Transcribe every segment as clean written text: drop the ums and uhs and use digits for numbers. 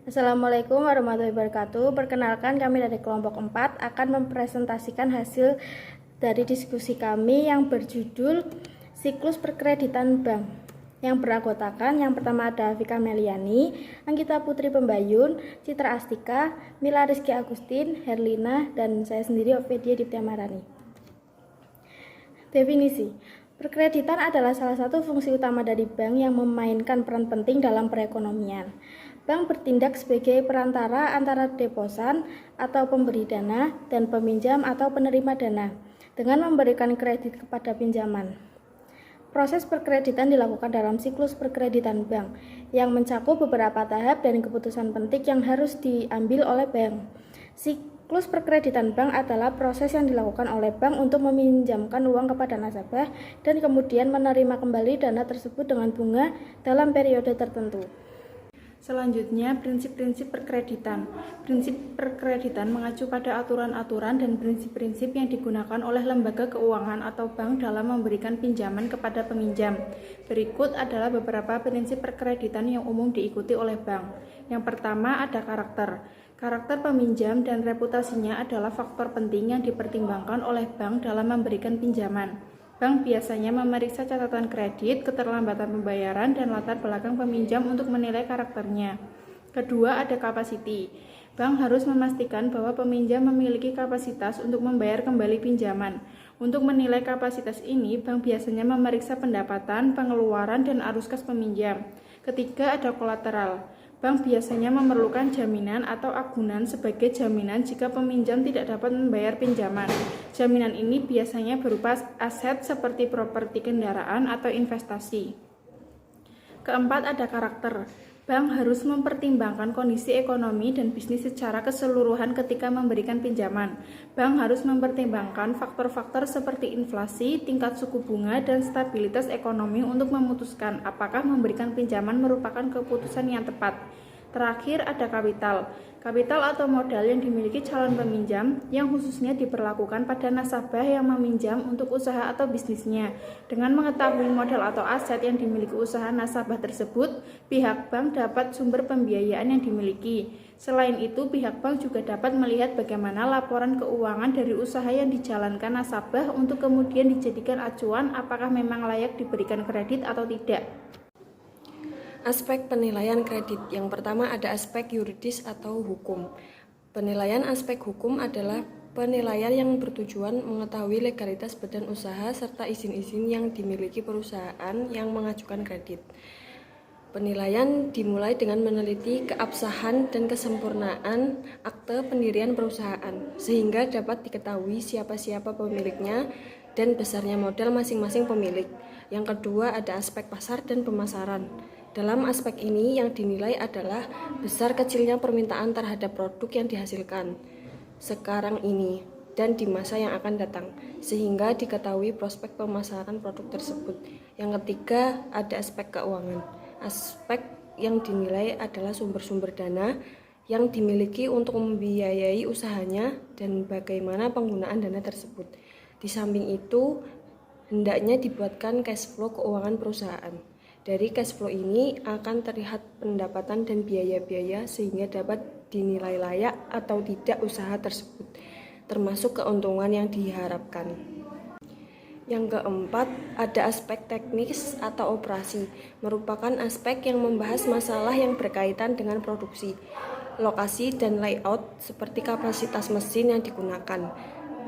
Assalamualaikum warahmatullahi wabarakatuh. Perkenalkan, kami dari kelompok 4 akan mempresentasikan hasil dari diskusi kami yang berjudul Siklus Perkreditan Bank. Yang beranggotakan, yang pertama ada Vika Meliani, Anggita Putri Pembayun, Citra Astika, Mila Rizky Agustin, Herlina, dan saya sendiri Ovedia Diptia Marani. Definisi: perkreditan adalah salah satu fungsi utama dari bank yang memainkan peran penting dalam perekonomian. Bank bertindak sebagai perantara antara deposan atau pemberi dana dan peminjam atau penerima dana dengan memberikan kredit kepada pinjaman. Proses perkreditan dilakukan dalam siklus perkreditan bank yang mencakup beberapa tahap dan keputusan penting yang harus diambil oleh bank. Siklus perkreditan bank adalah proses yang dilakukan oleh bank untuk meminjamkan uang kepada nasabah dan kemudian menerima kembali dana tersebut dengan bunga dalam periode tertentu. Selanjutnya, prinsip-prinsip perkreditan. Prinsip perkreditan mengacu pada aturan-aturan dan prinsip-prinsip yang digunakan oleh lembaga keuangan atau bank dalam memberikan pinjaman kepada peminjam. Berikut adalah beberapa prinsip perkreditan yang umum diikuti oleh bank. Yang pertama ada karakter. Karakter peminjam dan reputasinya adalah faktor penting yang dipertimbangkan oleh bank dalam memberikan pinjaman. Bank biasanya memeriksa catatan kredit, keterlambatan pembayaran, dan latar belakang peminjam untuk menilai karakternya. Kedua, ada capacity. Bank harus memastikan bahwa peminjam memiliki kapasitas untuk membayar kembali pinjaman. Untuk menilai kapasitas ini, bank biasanya memeriksa pendapatan, pengeluaran, dan arus kas peminjam. Ketiga, ada kolateral. Bank biasanya memerlukan jaminan atau agunan sebagai jaminan jika peminjam tidak dapat membayar pinjaman. Jaminan ini biasanya berupa aset seperti properti kendaraan atau investasi. Keempat, ada karakter. Bank harus mempertimbangkan kondisi ekonomi dan bisnis secara keseluruhan ketika memberikan pinjaman. Bank harus mempertimbangkan faktor-faktor seperti inflasi, tingkat suku bunga, dan stabilitas ekonomi untuk memutuskan apakah memberikan pinjaman merupakan keputusan yang tepat. Terakhir, ada kapital. Kapital atau modal yang dimiliki calon peminjam yang khususnya diperlakukan pada nasabah yang meminjam untuk usaha atau bisnisnya. Dengan mengetahui modal atau aset yang dimiliki usaha nasabah tersebut, pihak bank dapat sumber pembiayaan yang dimiliki. Selain itu, pihak bank juga dapat melihat bagaimana laporan keuangan dari usaha yang dijalankan nasabah untuk kemudian dijadikan acuan apakah memang layak diberikan kredit atau tidak. Aspek penilaian kredit. Yang pertama ada aspek yuridis atau hukum. Penilaian aspek hukum adalah penilaian yang bertujuan mengetahui legalitas badan usaha serta izin-izin yang dimiliki perusahaan yang mengajukan kredit. Penilaian dimulai dengan meneliti keabsahan dan kesempurnaan akte pendirian perusahaan sehingga dapat diketahui siapa-siapa pemiliknya dan besarnya modal masing-masing pemilik. Yang kedua ada aspek pasar dan pemasaran. Dalam aspek ini yang dinilai adalah besar kecilnya permintaan terhadap produk yang dihasilkan sekarang ini dan di masa yang akan datang, sehingga diketahui prospek pemasaran produk tersebut. Yang ketiga ada aspek keuangan. Aspek yang dinilai adalah sumber-sumber dana yang dimiliki untuk membiayai usahanya dan bagaimana penggunaan dana tersebut. Di samping itu, hendaknya dibuatkan cash flow keuangan perusahaan. Dari cash flow ini akan terlihat pendapatan dan biaya-biaya sehingga dapat dinilai layak atau tidak usaha tersebut, termasuk keuntungan yang diharapkan. Yang keempat, ada aspek teknis atau operasi, merupakan aspek yang membahas masalah yang berkaitan dengan produksi, lokasi dan layout seperti kapasitas mesin yang digunakan.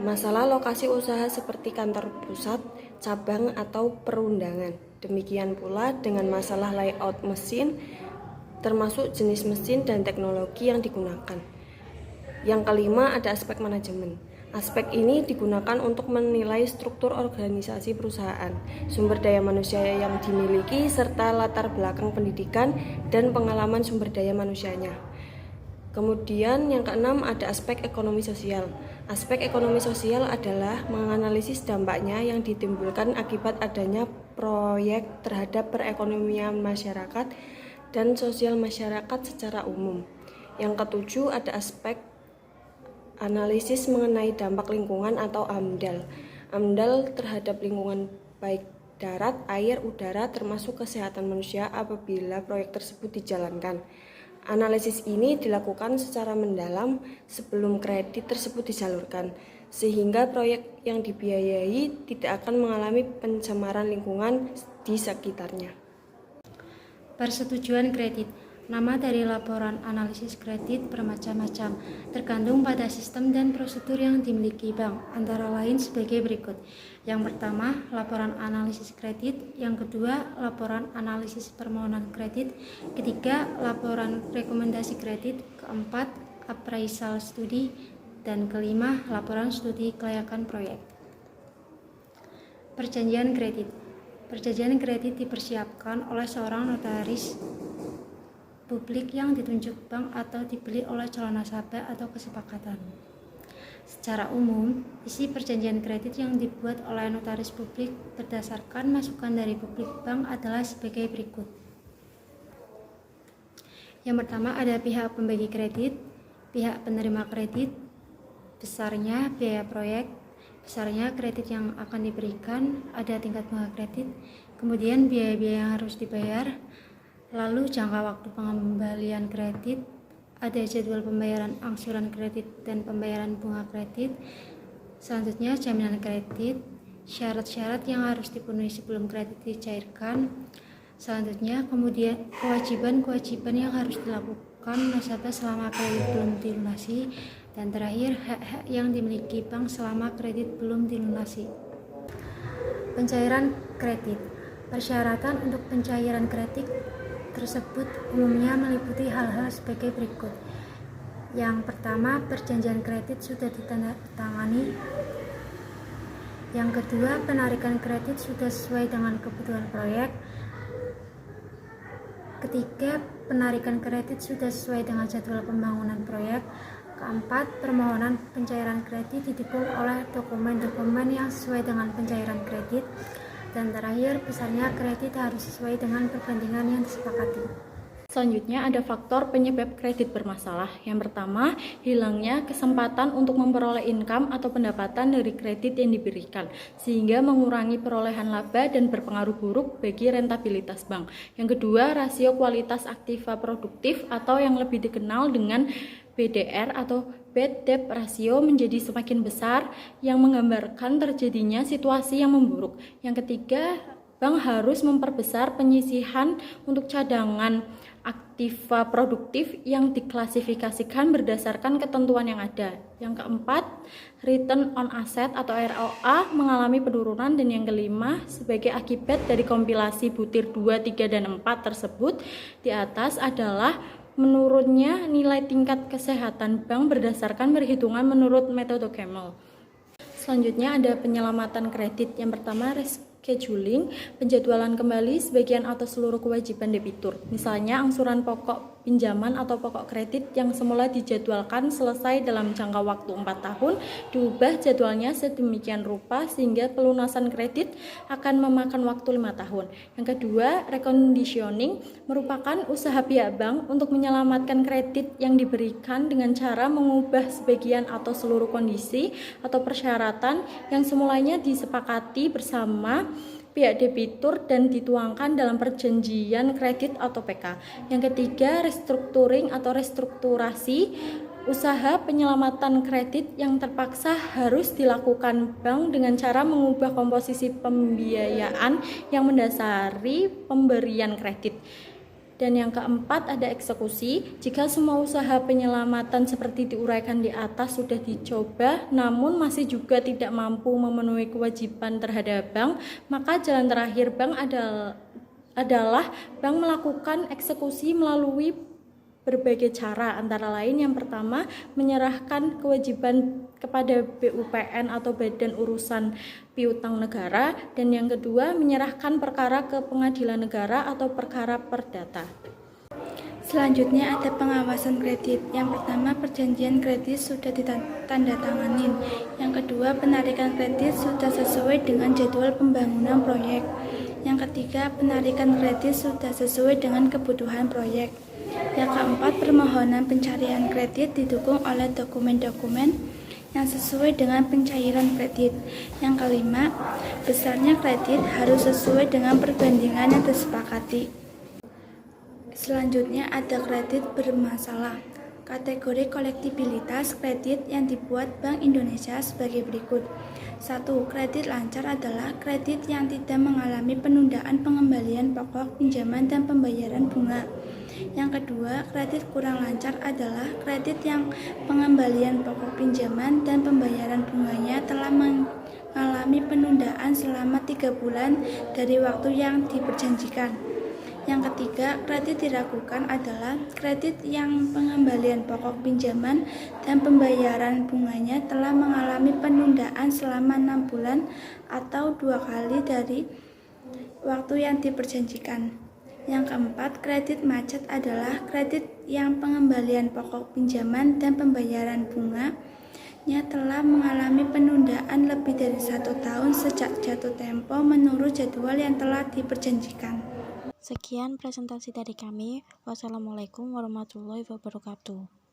Masalah lokasi usaha seperti kantor pusat, cabang, atau perundangan. Demikian pula dengan masalah layout mesin, termasuk jenis mesin dan teknologi yang digunakan. Yang kelima ada aspek manajemen. Aspek ini digunakan untuk menilai struktur organisasi perusahaan, sumber daya manusia yang dimiliki, serta latar belakang pendidikan dan pengalaman sumber daya manusianya. Kemudian yang keenam ada aspek ekonomi sosial. Aspek ekonomi sosial adalah menganalisis dampaknya yang ditimbulkan akibat adanya proyek terhadap perekonomian masyarakat dan sosial masyarakat secara umum. Yang ketujuh ada aspek analisis mengenai dampak lingkungan atau AMDAL. AMDAL terhadap lingkungan baik darat, air, udara termasuk kesehatan manusia apabila proyek tersebut dijalankan. Analisis ini dilakukan secara mendalam sebelum kredit tersebut disalurkan, sehingga proyek yang dibiayai tidak akan mengalami pencemaran lingkungan di sekitarnya. Persetujuan kredit. Nama dari laporan analisis kredit bermacam-macam, tergantung pada sistem dan prosedur yang dimiliki bank, antara lain sebagai berikut. Yang pertama, laporan analisis kredit. Yang kedua, laporan analisis permohonan kredit. Ketiga, laporan rekomendasi kredit. Keempat, appraisal studi. Dan kelima, laporan studi kelayakan proyek. Perjanjian kredit. Perjanjian kredit dipersiapkan oleh seorang notaris publik yang ditunjuk bank atau dipilih oleh calon nasabah atau kesepakatan. Secara umum, isi perjanjian kredit yang dibuat oleh notaris publik berdasarkan masukan dari publik bank adalah sebagai berikut. Yang pertama ada pihak pembagi kredit, pihak penerima kredit, besarnya biaya proyek, besarnya kredit yang akan diberikan, ada tingkat bunga kredit, kemudian biaya-biaya yang harus dibayar, lalu jangka waktu pengembalian kredit, ada jadwal pembayaran angsuran kredit dan pembayaran bunga kredit, selanjutnya jaminan kredit, syarat-syarat yang harus dipenuhi sebelum kredit dicairkan, selanjutnya kemudian kewajiban-kewajiban yang harus dilakukan nasabah selama kredit belum dilunasi, dan terakhir hak-hak yang dimiliki bank selama kredit belum dilunasi. Pencairan kredit. Persyaratan untuk pencairan kredit tersebut umumnya meliputi hal-hal sebagai berikut. Yang pertama, perjanjian kredit sudah ditandatangani. Yang kedua, penarikan kredit sudah sesuai dengan kebutuhan proyek. Ketiga, penarikan kredit sudah sesuai dengan jadwal pembangunan proyek. Keempat, permohonan pencairan kredit didukung oleh dokumen-dokumen yang sesuai dengan pencairan kredit. Dan terakhir, besarnya kredit harus sesuai dengan perbandingan yang disepakati. Selanjutnya ada faktor penyebab kredit bermasalah. Yang pertama, hilangnya kesempatan untuk memperoleh income atau pendapatan dari kredit yang diberikan, sehingga mengurangi perolehan laba dan berpengaruh buruk bagi rentabilitas bank. Yang kedua, rasio kualitas aktiva produktif atau yang lebih dikenal dengan BDR atau bad debt ratio menjadi semakin besar yang menggambarkan terjadinya situasi yang memburuk. Yang ketiga, bank harus memperbesar penyisihan untuk cadangan aktiva produktif yang diklasifikasikan berdasarkan ketentuan yang ada. Yang keempat, return on asset atau ROA mengalami penurunan, dan yang kelima, sebagai akibat dari kompilasi butir 2, 3, dan 4 tersebut di atas adalah menurunnya nilai tingkat kesehatan bank berdasarkan perhitungan menurut metode Camel. Selanjutnya ada penyelamatan kredit. Yang pertama, rescheduling, penjadwalan kembali sebagian atau seluruh kewajiban debitur. Misalnya angsuran pokok pinjaman atau pokok kredit yang semula dijadwalkan selesai dalam jangka waktu 4 tahun, diubah jadwalnya sedemikian rupa sehingga pelunasan kredit akan memakan waktu 5 tahun. Yang kedua, reconditioning merupakan usaha pihak bank untuk menyelamatkan kredit yang diberikan dengan cara mengubah sebagian atau seluruh kondisi atau persyaratan yang semulanya disepakati bersama pihak debitur dan dituangkan dalam perjanjian kredit atau PK. Yang ketiga, restructuring atau restrukturasi, usaha penyelamatan kredit yang terpaksa harus dilakukan bank dengan cara mengubah komposisi pembiayaan yang mendasari pemberian kredit. Dan yang keempat ada eksekusi. Jika semua usaha penyelamatan seperti diuraikan di atas sudah dicoba namun masih juga tidak mampu memenuhi kewajiban terhadap bank, maka jalan terakhir bank adalah bank melakukan eksekusi melalui berbagai cara, antara lain yang pertama menyerahkan kewajiban kepada BUPN atau Badan Urusan Piutang Negara, dan yang kedua menyerahkan perkara ke pengadilan negara atau perkara perdata. Selanjutnya ada pengawasan kredit. Yang pertama, perjanjian kredit sudah ditandatanganin. Yang kedua, penarikan kredit sudah sesuai dengan jadwal pembangunan proyek. Yang ketiga, penarikan kredit sudah sesuai dengan kebutuhan proyek. Yang keempat, permohonan pencarian kredit didukung oleh dokumen-dokumen yang sesuai dengan pencairan kredit. Yang kelima, besarnya kredit harus sesuai dengan perbandingan yang disepakati. Selanjutnya ada kredit bermasalah. Kategori kolektibilitas kredit yang dibuat Bank Indonesia sebagai berikut. 1. Kredit lancar adalah kredit yang tidak mengalami penundaan pengembalian pokok pinjaman dan pembayaran bunga. Yang kedua, kredit kurang lancar adalah kredit yang pengembalian pokok pinjaman dan pembayaran bunganya telah mengalami penundaan selama 3 bulan dari waktu yang diperjanjikan. Yang ketiga, kredit diragukan adalah kredit yang pengembalian pokok pinjaman dan pembayaran bunganya telah mengalami penundaan selama 6 bulan atau 2 kali dari waktu yang diperjanjikan. Yang keempat, kredit macet adalah kredit yang pengembalian pokok pinjaman dan pembayaran bunganya telah mengalami penundaan lebih dari 1 tahun sejak jatuh tempo menurut jadwal yang telah diperjanjikan. Sekian presentasi dari kami. Wassalamualaikum warahmatullahi wabarakatuh.